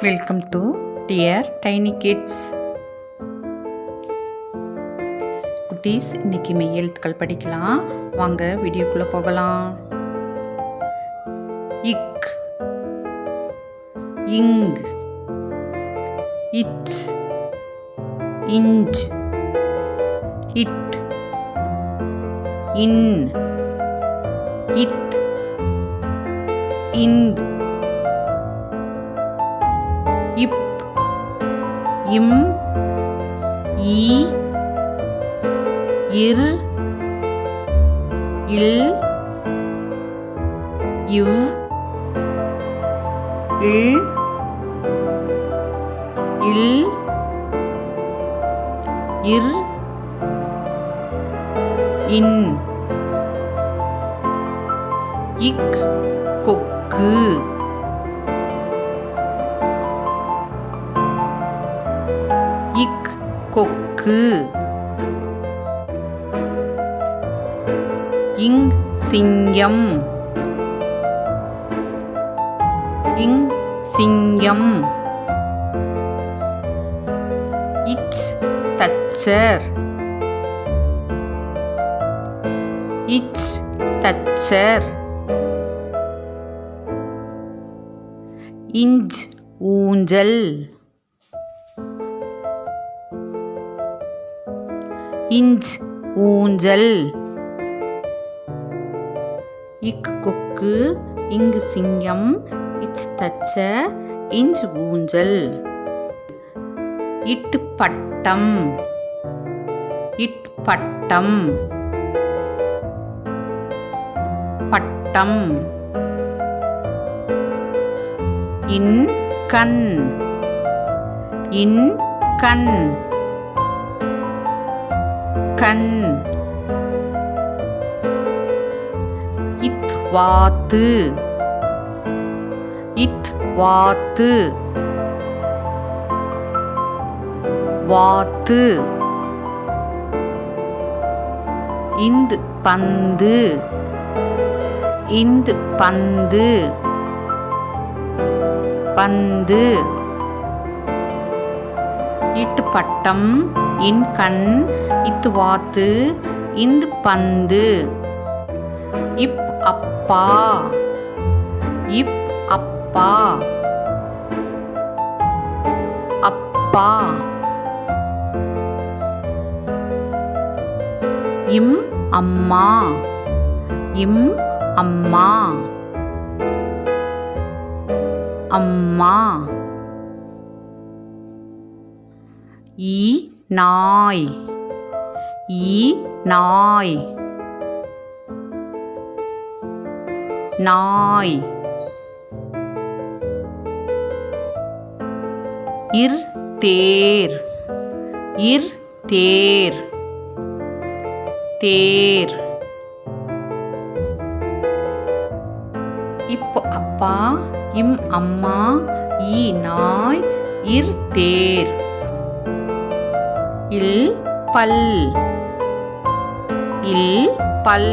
Welcome to dear tiny kids. குட்டீஸ், இன்னைக்கு மெய் எழுத்துக்கள் படிக்கலாம். வாங்க வீடியோக்குள்ள போகலாம். இக், இங், இச், இஞ்ச், இட், இன், இத், இந்த், இப், இம், ஈ, இர், இல், இவ், இல், இல், இர், இன். இக், கொக்கு. இக், கொக்கு. இங், சிங்கம். இங், சிங்கம். இச், தச்சர். இச், தச்சர். இஞ்ச், ஊஞ்சல். இஞ்ச், ஊஞ்சல். இக், கொக்கு. இங்கு, சிங்கம். இச், தச்ச. இஞ்ச், ஊஞ்சல். இட், பட்டம். இட், பட்டம். பட்டம். இன், கண். இன், கண். கண். இத், வாத்து. இத், வாத்து. வாத்து. இந்த், பந்து. இந்த், பந்து. பந்து. இட், பட்டம். இன், கண். இத், வாத்து. இந்த், பந்து. இப், அப்பா. இப், அப்பா. அப்பா. இம், அம்மா. இம், அம்மா. அம்மா. ஈ, நாய். ஈ, நாய். நாய். இர், தேர். இர், தேர். தேர். இப், அப்பா. இம், அம்மா. ஈ, நாய். இர், தேர். இல், பல். இல், பல்.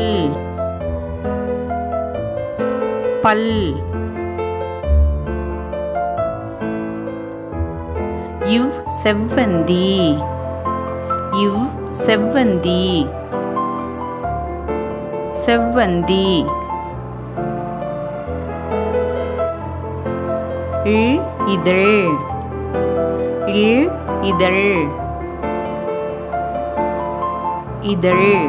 பல். இவ், செவ்வந்தி. இவ், செவ்வந்தி. செவ்வந்தி. இல், இதழ். இல், இதழ். இதழ்.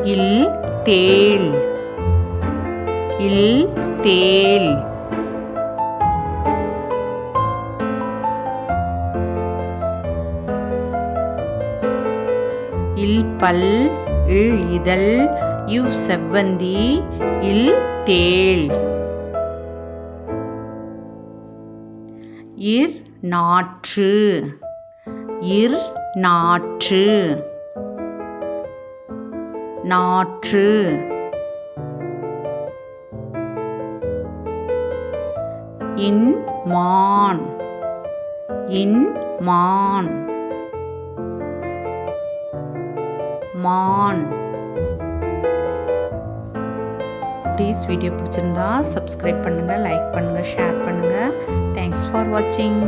இல், தேள். இல், தேள். இல், பல். இல், இதழ். இவ், செவ்வந்தி. இல், தேள். இர், நாற்று. இர், நாற்று. நாற்று. இன், மான். இன், மான். மான். குட்டீஸ் வீடியோ பிடிச்சிருந்தா சப்ஸ்கிரைப் பண்ணுங்கள், லைக் பண்ணுங்கள், ஷேர் பண்ணுங்கள். தேங்க்ஸ் ஃபார் வாட்சிங்.